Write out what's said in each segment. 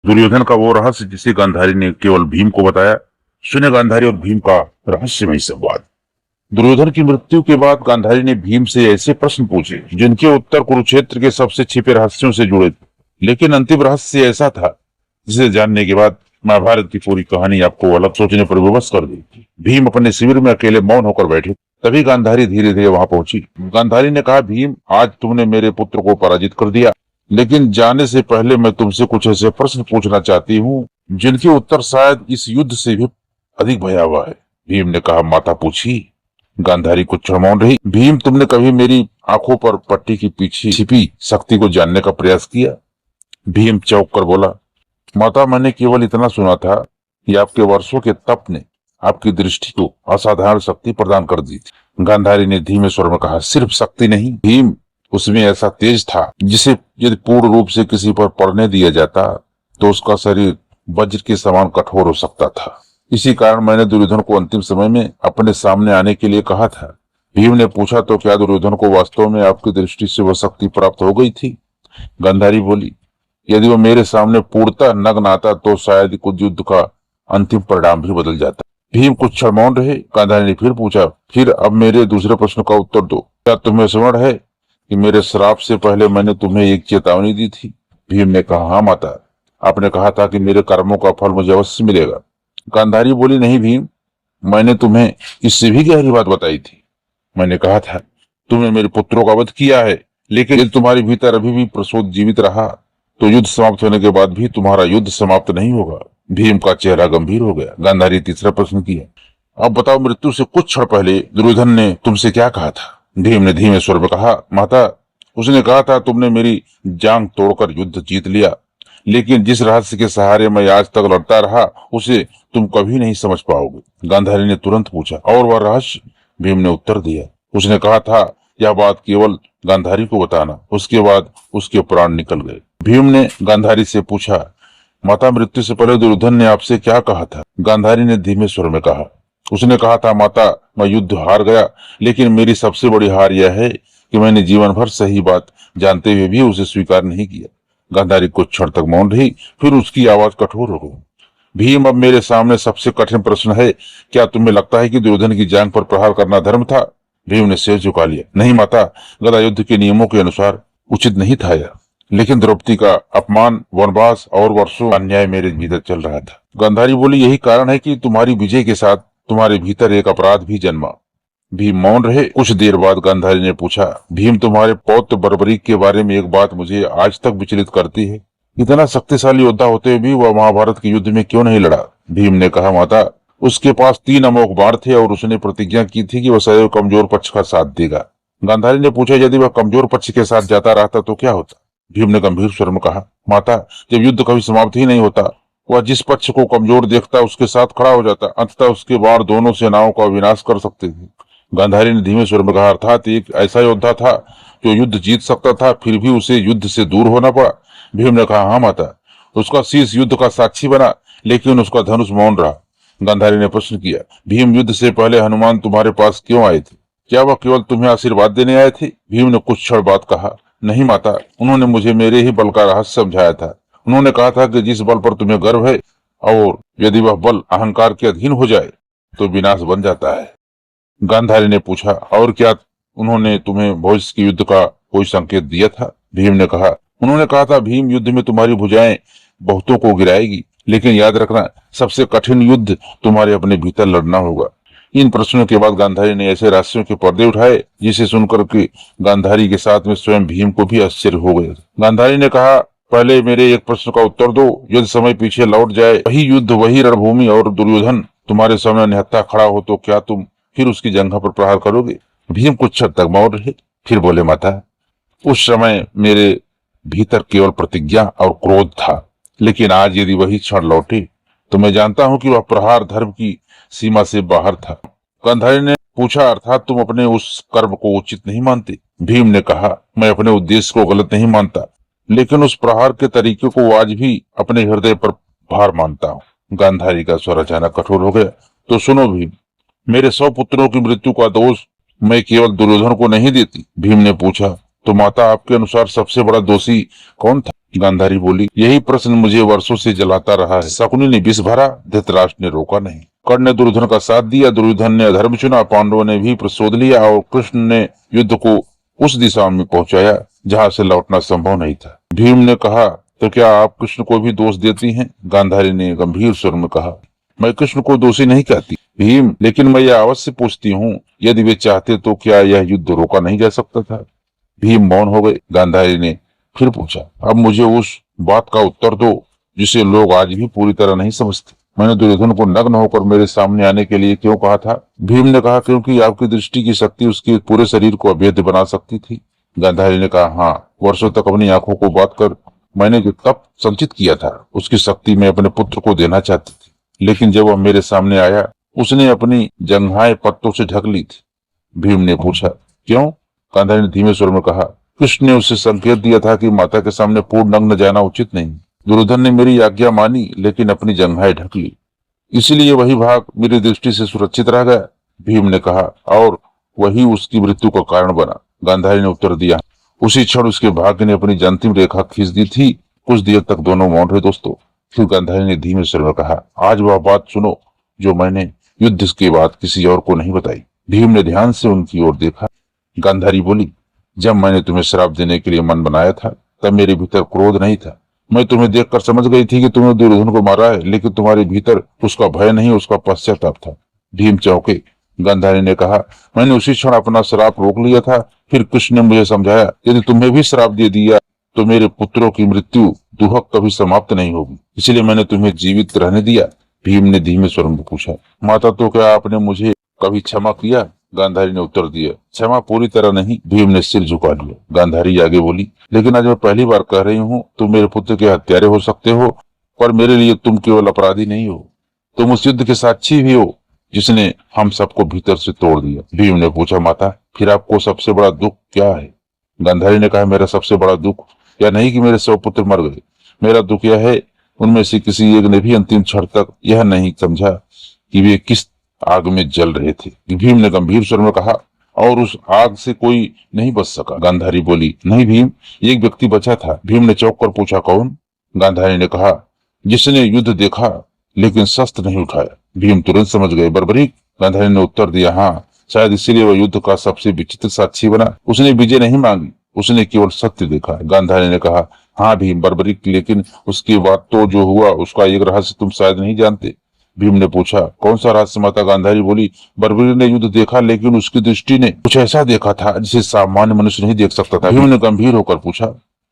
दुर्योधन का वो रहस्य जिसे गांधारी ने केवल भीम को बताया। सुने गांधारी और भीम का रहस्यमय संवाद। दुर्योधन की मृत्यु के बाद गांधारी ने भीम से ऐसे प्रश्न पूछे जिनके उत्तर कुरुक्षेत्र के सबसे छिपे रहस्यों से जुड़े थे। लेकिन अंतिम रहस्य ऐसा था जिसे जानने के बाद महाभारत की पूरी कहानी आपको अलग सोचने पर विवश कर दी। भीम अपने शिविर में अकेले मौन होकर बैठे। तभी गांधारी धीरे धीरे वहां पहुंची। गांधारी ने कहा, भीम, आज तुमने मेरे पुत्र को पराजित कर दिया, लेकिन जाने से पहले मैं तुमसे कुछ ऐसे प्रश्न पूछना चाहती हूँ जिनके उत्तर शायद इस युद्ध से भी अधिक भयावह है। भीम ने कहा, माता पूछी। गांधारी कुछ क्षण मौन रही। भीम, तुमने कभी मेरी आंखों पर पट्टी के पीछे छिपी शक्ति को जानने का प्रयास किया? भीम चौंक कर बोला, माता, मैंने केवल इतना सुना था कि आपके वर्षों के तप ने आपकी दृष्टि को असाधारण शक्ति प्रदान कर दी थी। गांधारी ने धीमे स्वर में कहा, सिर्फ शक्ति नहीं भीम, उसमें ऐसा तेज था जिसे यदि पूर्ण रूप से किसी पर पड़ने दिया जाता तो उसका शरीर वज्र के समान कठोर हो सकता था। इसी कारण मैंने दुर्योधन को अंतिम समय में अपने सामने आने के लिए कहा था। भीम ने पूछा, तो क्या दुर्योधन को वास्तव में आपकी दृष्टि से वह शक्ति प्राप्त हो गई थी? गांधारी बोली, यदि वह मेरे सामने पूर्णतः नग्न आता तो शायद कुछ युद्ध का अंतिम परिणाम भी बदल जाता। भीम कुछ क्षण मौन रहे। गांधारी ने फिर पूछा, फिर अब मेरे दूसरे प्रश्न का उत्तर दो। क्या तुम्हें स्मरण है कि मेरे श्राप से पहले मैंने तुम्हें एक चेतावनी दी थी? भीम ने कहा, हाँ माता, आपने कहा था कि मेरे कर्मों का फल मुझे अवश्य मिलेगा। गांधारी बोली, नहीं भीम, मैंने तुम्हें इससे भी गहरी बात बताई थी। मैंने कहा था तुमने मेरे पुत्रों का वध किया है, लेकिन यदि तुम्हारे भीतर अभी भी प्रसोद जीवित रहा तो युद्ध समाप्त होने के बाद भी तुम्हारा युद्ध समाप्त नहीं होगा। भीम का चेहरा गंभीर हो गया। गांधारी तीसरा प्रश्न किया, अब बताओ, मृत्यु से कुछ क्षण पहले दुर्योधन ने तुमसे क्या कहा था? भीम ने धीमे स्वर में कहा, माता, उसने कहा था तुमने मेरी जांग तोड़कर युद्ध जीत लिया, लेकिन जिस रहस्य के सहारे मैं आज तक लड़ता रहा उसे तुम कभी नहीं समझ पाओगे। गांधारी ने तुरंत पूछा, और वह रहस्य? भीम ने उत्तर दिया, उसने कहा था यह बात केवल गांधारी को बताना। उसके बाद उसके प्राण निकल गए। भीम ने गांधारी से पूछा, माता, मृत्यु से पहले दुर्योधन ने आपसे क्या कहा था? गांधारी ने धीमे स्वर में कहा, उसने कहा था, माता, मैं युद्ध हार गया, लेकिन मेरी सबसे बड़ी हार यह है कि मैंने जीवन भर सही बात जानते हुए भी उसे स्वीकार नहीं किया। गांधारी कुछ क्षण तक मौन रही, फिर उसकी आवाज कठोर हो गई। भीम, अब मेरे सामने सबसे कठिन प्रश्न है, क्या तुम्हें लगता है कि दुर्योधन की जांग पर प्रहार करना धर्म था? भीम ने सिर झुका लिया, नहीं माता, गदा युद्ध के नियमों के अनुसार उचित नहीं था यह, लेकिन द्रौपदी का अपमान, वनवास और वर्षों का अन्याय मेरे भीतर चल रहा था। गांधारी बोली, यही कारण है कि तुम्हारी विजय के साथ तुम्हारे भीतर एक अपराध भी जन्मा। भीम मौन रहे। कुछ देर बाद गांधारी ने पूछा, भीम, तुम्हारे पौत्र बर्बरीक के बारे में एक बात मुझे आज तक विचलित करती है। इतना शक्तिशाली योद्धा होते हुए भी वह महाभारत के युद्ध में क्यों नहीं लड़ा? भीम ने कहा, माता, उसके पास 3 अमोघ बाण थे और उसने प्रतिज्ञा की थी कि वह सदैव कमजोर पक्ष का साथ देगा। गांधारी ने पूछा, यदि वह कमजोर पक्ष के साथ जाता रहता तो क्या होता? भीम ने गंभीर स्वर में कहा, माता, जब युद्ध कभी समाप्त ही नहीं होता, वह जिस पक्ष को कमजोर देखता उसके साथ खड़ा हो जाता। अंततः उसके बाण दोनों सेनाओं का विनाश कर सकते थे। गांधारी ने धीमे स्वर में कहा, अर्थात एक ऐसा योद्धा था जो युद्ध जीत सकता था, फिर भी उसे युद्ध से दूर होना पड़ा। भीम ने कहा, हाँ माता, उसका शीश युद्ध का साक्षी बना, लेकिन उसका धनुष मौन रहा। गांधारी ने प्रश्न किया, भीम, युद्ध से पहले हनुमान तुम्हारे पास क्यों आए थे? क्या वह केवल तुम्हें आशीर्वाद देने आए थे? भीम ने कुछ क्षण बाद कहा, नहीं माता, उन्होंने मुझे मेरे ही बल का रहस्य समझाया था। उन्होंने कहा था कि जिस बल पर तुम्हें गर्व है और यदि वह बल अहंकार के अधीन हो जाए तो विनाश बन जाता है। गांधारी ने पूछा, और क्या उन्होंने तुम्हें भविष्य के युद्ध का कोई संकेत दिया था? भीम ने कहा, उन्होंने कहा था, भीम, युद्ध में तुम्हारी भुजाएं बहुतों को गिराएगी, लेकिन याद रखना, सबसे कठिन युद्ध तुम्हारे अपने भीतर लड़ना होगा। इन प्रश्नों के बाद गांधारी ने ऐसे रहस्यों के पर्दे उठाए जिसे सुनकर के गांधारी के साथ में स्वयं भीम को भी आश्चर्य हो गया। गांधारी ने कहा, पहले मेरे एक प्रश्न का उत्तर दो। यदि समय पीछे लौट जाए, वही युद्ध, वही रणभूमि और दुर्योधन तुम्हारे सामने निहत्था खड़ा हो तो क्या तुम फिर उसकी जंघा पर प्रहार करोगे? भीम कुछ क्षण तक मौन रहे, फिर बोले, माता, उस समय मेरे भीतर केवल प्रतिज्ञा और क्रोध था, लेकिन आज यदि वही क्षण लौटे तो मैं जानता हूं कि वह प्रहार धर्म की सीमा से बाहर था। गांधारी ने पूछा, अर्थात तुम अपने उस कर्म को उचित नहीं मानते? भीम ने कहा, मैं अपने उद्देश्य को गलत नहीं मानता, लेकिन उस प्रहार के तरीके को आज भी अपने हृदय पर भार मानता हूँ। गांधारी का स्वर अचानक कठोर हो गया। तो सुनो भीम, मेरे 100 पुत्रों की मृत्यु का दोष मैं केवल दुर्योधन को नहीं देती। भीम ने पूछा, तो माता आपके अनुसार सबसे बड़ा दोषी कौन था? गांधारी बोली, यही प्रश्न मुझे वर्षों से जलाता रहा है। शकुनी ने विष भरा, धृतराष्ट्र ने रोका नहीं। कर्ण ने दुर्योधन का साथ दिया, दुर्योधन ने अधर्म चुना, पांडवों ने भी प्रतिशोध लिया और कृष्ण ने युद्ध को उस दिशा में पहुंचाया जहां से लौटना संभव नहीं था। भीम ने कहा, तो क्या आप कृष्ण को भी दोष देती हैं? गांधारी ने गंभीर स्वर में कहा, मैं कृष्ण को दोषी नहीं कहती भीम, लेकिन मैं यह अवश्य पूछती हूँ, यदि वे चाहते तो क्या यह युद्ध रोका नहीं जा सकता था? भीम मौन हो गए। गांधारी ने फिर पूछा, अब मुझे उस बात का उत्तर दो जिसे लोग आज भी पूरी तरह नहीं समझते। मैंने दुर्योधन को नग्न होकर मेरे सामने आने के लिए क्यों कहा था? भीम ने कहा, क्योंकि आपकी दृष्टि की शक्ति उसके पूरे शरीर को अभेद्य बना सकती थी। गांधारी ने कहा, हाँ, वर्षों तक अपनी आंखों को बात कर मैंने जो तप संचित किया था उसकी शक्ति मैं अपने पुत्र को देना चाहती थी, लेकिन जब वह मेरे सामने आया उसने अपनी जंघाएं पत्तों से ढक ली थी। भीम ने पूछा, क्यों? गांधारी ने धीमे स्वर में कहा, कृष्ण ने उसे संकेत दिया था कि माता के सामने पूर्ण नग्न जाना उचित नहीं। दुर्योधन ने मेरी आज्ञा मानी लेकिन अपनी जंघाएं ढक ली, इसलिए वही भाग मेरी दृष्टि से सुरक्षित रह गया। भीम ने कहा, और वही उसकी मृत्यु का कारण बना। गांधारी ने उत्तर दिया, उसी क्षण उसके भाग्य ने अपनी अंतिम रेखा खींच दी थी। कुछ देर तक दोनों मौन रहे दोस्तों। फिर गांधारी ने धीमे स्वर में कहा, आज वह बात सुनो जो मैंने युद्ध के बाद किसी और को नहीं बताई। भीम ने ध्यान से उनकी ओर देखा। गांधारी बोली, जब मैंने तुम्हें श्राप देने के लिए मन बनाया था तब मेरे भीतर क्रोध नहीं था। मैं तुम्हें देखकर समझ गई थी कि तुमने दुर्योधन को मारा है, लेकिन तुम्हारे भीतर उसका भय नहीं, उसका पश्चाताप था। भीम चौंके। गांधारी ने कहा, मैंने उसी क्षण अपना श्राप रोक लिया था। फिर कृष्ण ने मुझे समझाया, यदि तुम्हें भी श्राप दे दिया तो मेरे पुत्रों की मृत्यु दुहक कभी समाप्त नहीं होगी, इसलिए मैंने तुम्हें जीवित रहने दिया। भीम ने धीमे स्वर में पूछा, माता, तो क्या आपने मुझे कभी क्षमा किया? गांधारी ने उत्तर दिया, क्षमा पूरी तरह नहीं। भीम ने सिर झुका लिया। गांधारी आगे बोली, लेकिन आज मैं पहली बार कह रही हूँ, तुम मेरे पुत्र के हत्यारे हो सकते हो, पर मेरे लिए तुम केवल अपराधी नहीं हो, तुम उस युद्ध के साक्षी भी हो जिसने हम सबको भीतर से तोड़ दिया। भीम ने पूछा, माता, फिर आपको सबसे बड़ा दुख क्या है? गांधारी ने कहा, मेरा सबसे बड़ा दुख यह नहीं कि मेरे 100 पुत्र मर गए, मेरा दुख यह है उनमें से किसी एक ने भी अंतिम क्षण तक यह नहीं समझा कि वे किस आग में जल रहे थे। भीम ने गंभीर स्वर में कहा, और उस आग से कोई नहीं बच सका। गांधारी बोली, नहीं भीम, एक व्यक्ति बचा था। भीम ने चौंक कर पूछा, कौन? गांधारी ने कहा, जिसने युद्ध देखा लेकिन शस्त्र नहीं उठाया। भीम तुरंत समझ गए, बर्बरीक? गांधारी ने उत्तर दिया, हाँ, शायद इसीलिए वह युद्ध का सबसे विचित्र साक्षी बना। उसने विजय नहीं मांगी, उसने केवल सत्य देखा। गांधारी ने कहा, हाँ भीम, बर्बरीक, लेकिन उसके बाद तो जो हुआ उसका एक रहस्य तुम शायद नहीं जानते। भीम ने पूछा, कौन सा रहस्य माता? गांधारी बोली, बर्बरीक ने युद्ध देखा, लेकिन उसकी दृष्टि ने कुछ ऐसा देखा था जिसे सामान्य मनुष्य नहीं देख सकता था। भीम ने गंभीर होकर पूछा,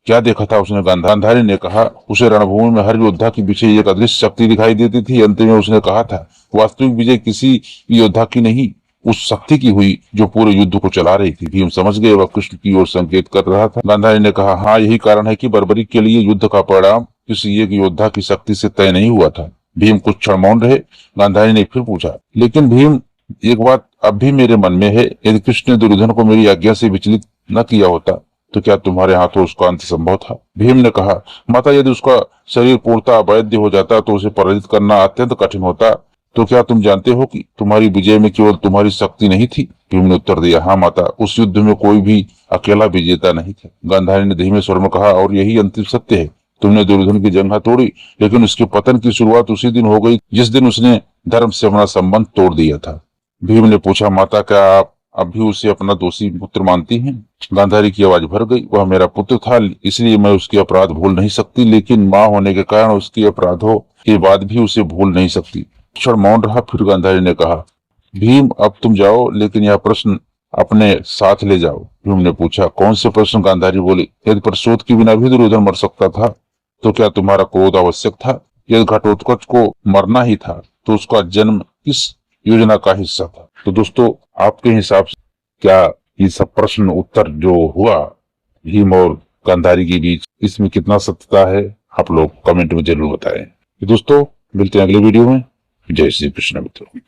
क्या देखा था उसने? गांधारी ने कहा, उसे रणभूमि में हर योद्धा के पीछे एक अदृश्य शक्ति दिखाई देती थी। अंत में उसने कहा था, वास्तविक विजय किसी योद्धा की नहीं, उस शक्ति की हुई जो पूरे युद्ध को चला रही थी। भीम समझ गए वह कृष्ण की ओर संकेत कर रहा था। गांधारी ने कहा, हाँ, यही कारण है कि बर्बरीक के लिए युद्ध का परिणाम किसी एक योद्धा की शक्ति से तय नहीं हुआ था। भीम कुछ क्षण मौन रहे। गांधारी ने फिर पूछा, लेकिन भीम, एक बात अब भी मेरे मन में है, यदि कृष्ण ने दुर्योधन को मेरी आज्ञा से विचलित न किया होता तो क्या तुम्हारे हाथों उसका अंत संभव था? भीम ने कहा, माता, यदि उसका शरीर पूर्णतः अवैध हो जाता तो उसे पराजित करना अत्यंत कठिन होता। तो क्या तुम जानते हो कि तुम्हारी विजय में केवल तुम्हारी शक्ति नहीं थी? भीम ने उत्तर दिया, हाँ माता, उस युद्ध में कोई भी अकेला विजेता नहीं था। गांधारी ने धीमे स्वर में कहा, और यही अंतिम सत्य है, तुमने दुर्योधन की जंघा तोड़ी, लेकिन उसके पतन की शुरुआत उसी दिन हो गई जिस दिन उसने धर्म से अपना संबंध तोड़ दिया था। भीम ने पूछा, माता, क्या आप अब भी उसे अपना दोषी पुत्र मानती हैं? गांधारी की आवाज भर गई, वह मेरा पुत्र था, इसलिए मैं उसके अपराध भूल नहीं सकती, लेकिन माँ होने के कारण उसके अपराधों के बाद भी उसे भूल नहीं सकती। क्षण मौन रहा। फिर गांधारी ने कहा, भीम, अब तुम जाओ, लेकिन यह प्रश्न अपने साथ ले जाओ। भीम ने पूछा, कौन से प्रश्न? गांधारी बोली, यदि प्रतिशोध के बिना भी दुर्योधन मर सकता था तो क्या तुम्हारा क्रोध आवश्यक था? यदि घटोत्कच को मरना ही था तो उसका जन्म किस योजना का हिस्सा था? तो दोस्तों, आपके हिसाब से क्या ये सब प्रश्न उत्तर जो हुआ भीम और गांधारी के बीच, इसमें कितना सत्यता है? आप लोग कमेंट में जरूर बताएं। दोस्तों, मिलते हैं अगले वीडियो में। जय श्री कृष्ण मित्रों।